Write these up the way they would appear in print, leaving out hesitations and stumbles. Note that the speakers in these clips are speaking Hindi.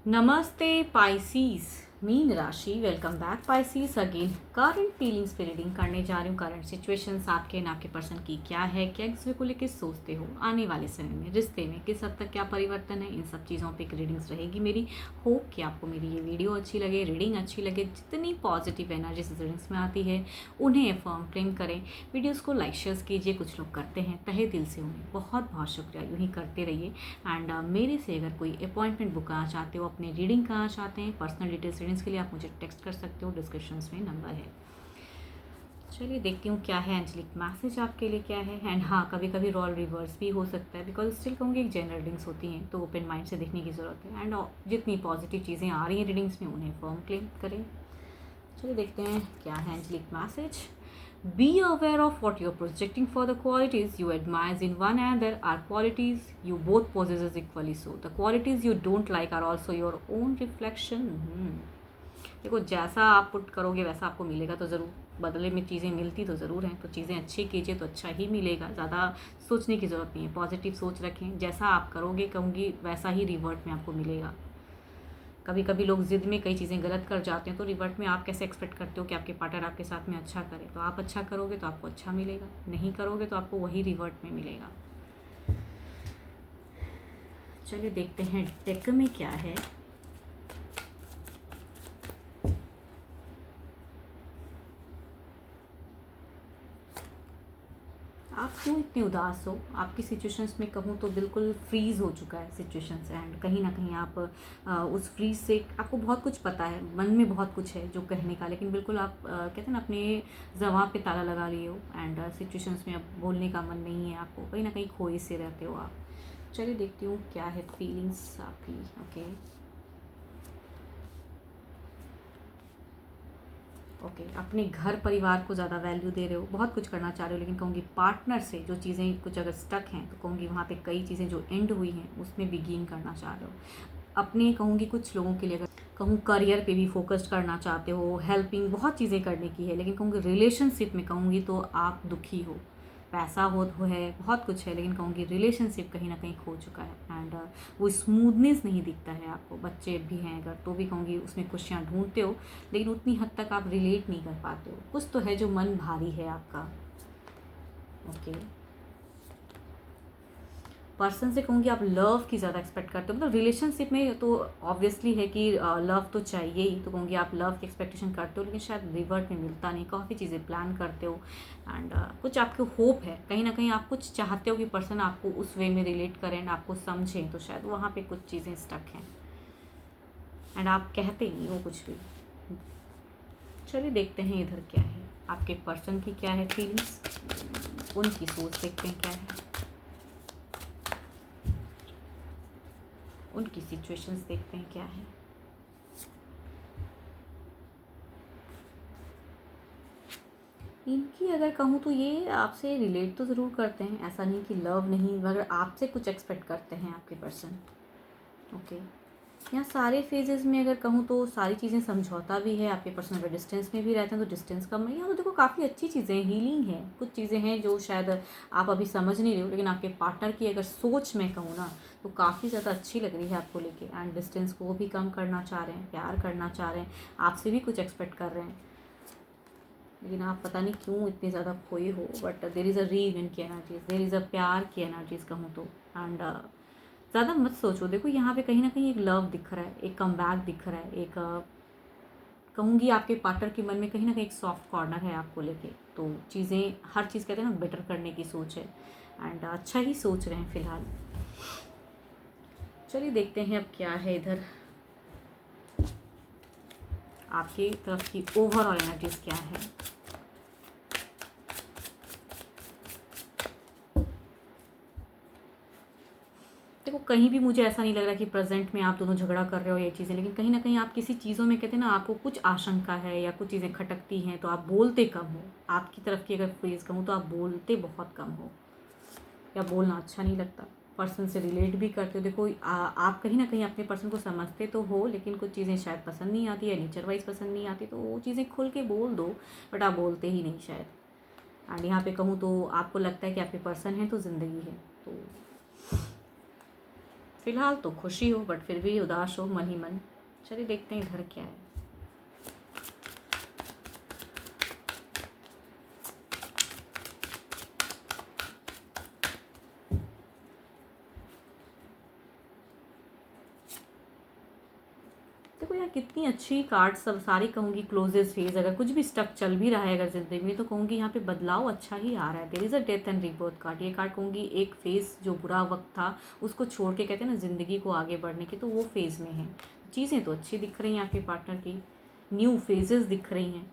नमस्ते पाइसीस मीन राशि। Welcome back Pisces again. Current feelings पे रीडिंग करने जा रही हूँ। करंट सिचुएशंस आपके ना आपके पर्सन की क्या है, क्या दूसरे को लेकर सोचते हो, आने वाले समय में रिश्ते में किस हद तक क्या परिवर्तन है, इन सब चीज़ों पे एक रीडिंग्स रहेगी मेरी। होप कि आपको मेरी ये वीडियो अच्छी लगे, रीडिंग अच्छी लगे। जितनी पॉजिटिव एनर्जी इस रीडिंग्स में आती है उन्हें अफर्म क्लेम करें। वीडियोज़ को लाइक शेयर कीजिए, कुछ लोग करते हैं, तहे दिल से उन्हें बहुत बहुत शुक्रिया। यूँ ही करते रहिए। एंड मेरे से अगर कोई अपॉइंटमेंट बुक करना चाहते हो, अपने रीडिंग कराना चाहते हैं, पर्सनल डिटेल्स रीडिंग्स के लिए आप मुझे टेक्स्ट कर सकते हो, डिस्क्रिप्शन में नंबर है। चलिए देखती हूँ क्या है एंजलिक मैसेज आपके लिए क्या है। एंड हाँ, कभी कभी रोल रिवर्स भी हो सकता है, बिकॉज स्टिल कहूँगी एक जनरल रीडिंग्स होती हैं, तो ओपन माइंड से देखने की ज़रूरत है। एंड जितनी पॉजिटिव चीज़ें आ रही हैं रीडिंग्स में उन्हें फॉर्म क्लेम करें। चलिए देखते हैं क्या है angelic message. Be aware of what you're projecting, for the qualities you admire in one another are qualities you both possess equally so. The qualities you don't like are also your own reflection. देखो, जैसा आप पुट करोगे वैसा आपको मिलेगा तो ज़रूर। बदले में चीज़ें मिलती तो ज़रूर हैं, तो चीज़ें अच्छी कीजिए तो अच्छा ही मिलेगा। ज़्यादा सोचने की ज़रूरत नहीं है, पॉजिटिव सोच रखें। जैसा आप करोगे कहूँगी वैसा ही रिवर्ट में आपको मिलेगा। कभी कभी लोग ज़िद में कई चीज़ें गलत कर जाते हैं, तो रिवर्ट में आप कैसे एक्सपेक्ट करते हो कि आपके पार्टनर आपके साथ में अच्छा करे। तो आप अच्छा करोगे तो आपको अच्छा मिलेगा, नहीं करोगे तो आपको वही रिवर्ट में मिलेगा। चलिए देखते हैं डेक में क्या है। आप क्यों इतने उदास हो? आपकी सिचुएशंस में कहूँ तो बिल्कुल फ्रीज़ हो चुका है सिचुएशंस। एंड कहीं ना कहीं आप उस फ्रीज से आपको बहुत कुछ पता है, मन में बहुत कुछ है जो कहने का, लेकिन बिल्कुल आप कहते हैं ना अपने ज़बान पे ताला लगा लिए हो। एंड सिचुएशंस में अब बोलने का मन नहीं है आपको, कहीं ना कहीं खोए से रहते हो आप। चलिए देखती हूँ क्या है फीलिंग्स आपकी। ओके ओके, अपने घर परिवार को ज़्यादा वैल्यू दे रहे हो, बहुत कुछ करना चाह रहे हो, लेकिन कहूँगी पार्टनर से जो चीज़ें कुछ अगर स्टक हैं तो कहूँगी वहाँ पे कई चीज़ें जो एंड हुई हैं उसमें बिगिन करना चाह रहे हो। अपने कहूँगी कुछ लोगों के लिए अगर कहूँ करियर पे भी फोकस करना चाहते हो, हेल्पिंग बहुत चीज़ें करने की है, लेकिन कहूँगी रिलेशनशिप में कहूँगी तो आप दुखी हो। पैसा हो तो है, बहुत कुछ है, लेकिन कहूँगी रिलेशनशिप कहीं ना कहीं खो चुका है। एंड वो स्मूथनेस नहीं दिखता है आपको। बच्चे भी हैं अगर तो भी कहूँगी उसमें खुशियाँ ढूंढते हो, लेकिन उतनी हद तक आप रिलेट नहीं कर पाते हो। कुछ तो है जो मन भारी है आपका। ओके, पर्सन से कहूँगी आप लव की ज़्यादा एक्सपेक्ट करते हो। मतलब रिलेशनशिप में तो ऑब्वियसली है कि लव तो चाहिए ही, तो कहूँगी आप लव की एक्सपेक्टेशन करते हो, लेकिन शायद रिवर्ट में मिलता नहीं। काफ़ी चीज़ें प्लान करते हो एंड कुछ आपको होप है, कहीं ना कहीं आप कुछ चाहते हो कि पर्सन आपको उस वे में रिलेट करें एंड आपको समझें, तो शायद वहाँ पे कुछ चीज़ें स्टक हैं एंड आप कहते नहीं हो कुछ भी। चलिए देखते हैं इधर क्या है, आपके पर्सन की क्या है फीलिंग्स, उनकी सोच देखते हैं क्या है, उनकी सिचुएशंस देखते हैं क्या है। इनकी अगर कहूँ तो ये आपसे रिलेट तो ज़रूर करते हैं, ऐसा नहीं कि लव नहीं, मगर आपसे कुछ एक्सपेक्ट करते हैं आपके पर्सन। ओके, यहाँ सारे फेजेस में अगर कहूँ तो सारी चीज़ें समझौता भी है। आपके पर्सन अगर डिस्टेंस में भी रहते हैं तो डिस्टेंस कम है। यहाँ तो देखो काफ़ी अच्छी चीज़ें हैं, हीलिंग है। कुछ चीज़ें हैं जो शायद आप अभी समझ नहीं रहे हो, लेकिन आपके पार्टनर की अगर सोच में कहूँ ना तो काफ़ी ज़्यादा अच्छी लग रही है आपको लेके। एंड डिस्टेंस को भी कम करना चाह रहे हैं, प्यार करना चाह रहे हैं, आपसे भी कुछ एक्सपेक्ट कर रहे हैं, लेकिन आप पता नहीं क्यों इतने ज़्यादा खोए हो। But there is a reunion की एनर्जीज, देर इज़ अ प्यार की एनर्जीज कहूँ तो। एंड ज़्यादा मत सोचो। देखो यहाँ पे कहीं ना कहीं एक लव दिख रहा है, एक कम बैक दिख रहा है, एक कहूँगी आपके पार्टनर के मन में कहीं ना कहीं एक सॉफ्ट कॉर्नर है आपको लेके। तो चीज़ें हर चीज़ कहते हैं ना बेटर करने की सोच है एंड अच्छा ही सोच रहे हैं फ़िलहाल। चलिए देखते हैं अब क्या है इधर, आपकी तरफ की ओवरऑल एनर्जीज क्या है। देखो कहीं भी मुझे ऐसा नहीं लग रहा कि प्रेजेंट में आप दोनों झगड़ा कर रहे हो ये चीज़ें, लेकिन कहीं ना कहीं आप किसी चीज़ों में कहते हैं ना आपको कुछ आशंका है या कुछ चीज़ें खटकती हैं, तो आप बोलते कम हो। आपकी तरफ की अगर फ्रेज कहूँ तो आप बोलते बहुत कम हो, या बोलना अच्छा नहीं लगता। पर्सन से रिलेट भी करते हो। देखो आप कहीं ना कहीं अपने पर्सन को समझते तो हो, लेकिन कुछ चीज़ें शायद पसंद नहीं आती या नेचर वाइज पसंद नहीं आती, तो वो चीज़ें खुल के बोल दो, बट आप बोलते ही नहीं शायद। एंड यहाँ पे कहूँ तो आपको लगता है कि आपके पर्सन है तो ज़िंदगी है। तो फिलहाल तो खुशी हो बट फिर भी उदास हो मन ही मन। चलिए देखते हैं इधर क्या है। देखो यार कितनी अच्छी कार्ड सब सारी कहूँगी क्लोजेस्ट फेज। अगर कुछ भी स्टक चल भी रहा है अगर ज़िंदगी में तो कहूँगी यहाँ पे बदलाव अच्छा ही आ रहा है। There is a death and rebirth card. ये कार्ड कहूँगी एक फेज़ जो बुरा वक्त था उसको छोड़ के कहते हैं ना ज़िंदगी को आगे बढ़ने की, तो वो फेज़ में है। चीज़ें तो अच्छी दिख रही हैं आपके पार्टनर की, न्यू फेजेस दिख रही हैं।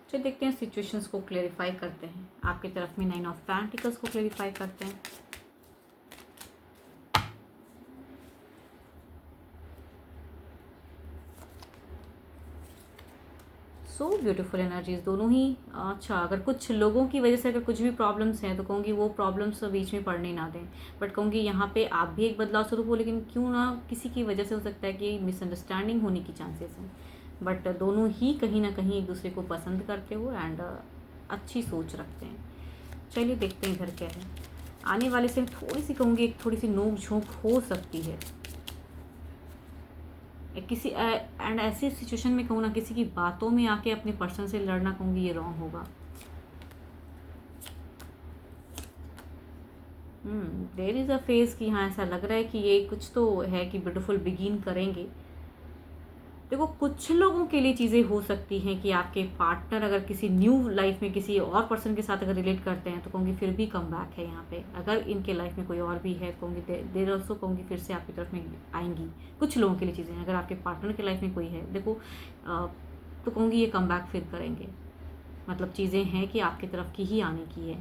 चलिए देखते हैं सिचुएशंस को क्लेरिफाई करते हैं। आपकी तरफ में 9 ऑफ पेंटिकल्स को क्लेरिफाई करते हैं। सो ब्यूटीफुल एनर्जीज दोनों ही। अच्छा, अगर कुछ लोगों की वजह से अगर कुछ भी प्रॉब्लम्स हैं तो कहूँगी वो प्रॉब्लम्स बीच में पड़ने ना दें। बट कहूँगी यहाँ पे आप भी एक बदलाव स्वरूप हो, लेकिन क्यों ना किसी की वजह से हो सकता है कि मिसअंडरस्टैंडिंग होने की चांसेस हैं। बट दोनों ही कहीं ना कहीं एक दूसरे को पसंद करते हो एंड अच्छी सोच रखते हैं। चलिए देखते हैं इधर क्या है। आने वाले से थोड़ी सी कहूँगी एक थोड़ी सी नोक झोंक हो सकती है किसी एंड ऐसी सिचुएशन में कहूँ ना किसी की बातों में आके अपने पर्सन से लड़ना कहूँगी ये रॉन्ग होगा। देयर इज़ अ फेज कि हाँ ऐसा लग रहा है कि ये कुछ तो है कि ब्यूटीफुल बिगिन करेंगे। देखो कुछ लोगों के लिए चीज़ें हो सकती हैं कि आपके पार्टनर अगर किसी न्यू लाइफ में किसी और पर्सन के साथ अगर रिलेट करते हैं तो कहूँगी फिर भी कम बैक है यहाँ पे। अगर इनके लाइफ में कोई और भी है कहूँगी देर ऑल्सो कहूँगी फिर से आपकी तरफ में आएंगी। कुछ लोगों के लिए चीज़ें अगर आपके पार्टनर के लाइफ में कोई है देखो तो कहूँगी ये कम बैक फिर करेंगे। मतलब चीज़ें हैं कि आपकी तरफ की ही आने की है।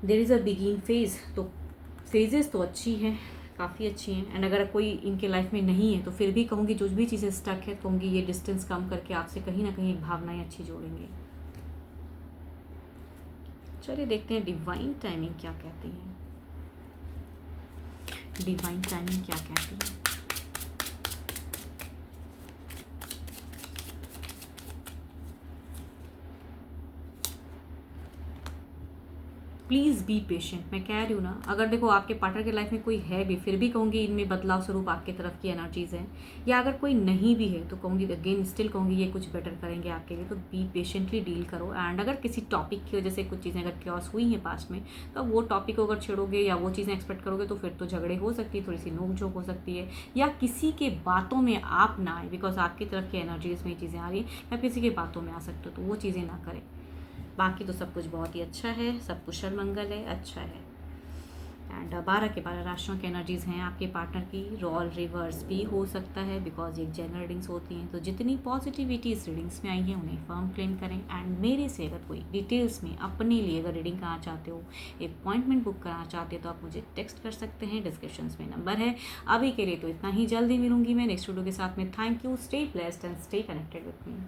There is a begin phase, तो फेजेस तो अच्छी हैं, काफ़ी अच्छी हैं। एंड अगर कोई इनके लाइफ में नहीं है तो फिर भी कहूँगी जो भी चीज़ें स्टक है कहूँगी ये डिस्टेंस कम करके आपसे कहीं ना कहीं भावनाएं अच्छी जोड़ेंगे। चलिए देखते हैं डिवाइन टाइमिंग क्या कहती है। डिवाइन टाइमिंग क्या कहती है। Please be patient. मैं कह रही हूँ ना अगर देखो आपके पार्टनर के लाइफ में कोई है भी फिर भी कहूँगी इनमें बदलाव स्वरूप आपके तरफ की एनर्जीज़ हैं। या अगर कोई नहीं भी है तो कहूँगी अगेन स्टिल कहूँगी ये कुछ बेटर करेंगे आपके लिए। तो बी पेशेंटली डील करो। एंड अगर किसी टॉपिक की वजह से कुछ चीज़ें अगर क्योस हुई हैं पास्ट में तो वो टॉपिक को अगर छेड़ोगे या वो चीज़ें एक्सपेक्ट करोगे तो फिर तो झगड़े हो सकती है, थोड़ी सी नोक झोंक हो सकती है, या किसी के बातों में आप ना आए बिकॉज आपकी तरफ की एनर्जीज में ये चीज़ें आ रही हैं, या किसी के बातों में आ सकते हो तो वो चीज़ें ना करें। बाकी तो सब कुछ बहुत ही अच्छा है, सब कुशल मंगल है, अच्छा है। एंड 12 के 12 राशियों की एनर्जीज़ हैं आपके पार्टनर की। रोल रिवर्स भी हो सकता है बिकॉज ये जनरल रीडिंग्स होती हैं। तो जितनी पॉजिटिविटी इस रीडिंग्स में आई है उन्हें फर्म क्लेम करें। एंड मेरे से अगर कोई डिटेल्स में अपने लिए अगर रीडिंग कराना चाहते हो, एक अपॉइंटमेंट बुक कराना चाहते हो तो आप मुझे टेक्स्ट कर सकते हैं। डिस्क्रिप्शन में नंबर है। अभी के लिए तो इतना ही, जल्दी मिलूंगी मैं नेक्स्ट वीडियो के साथ में। Thank you, stay blessed and stay connected with me.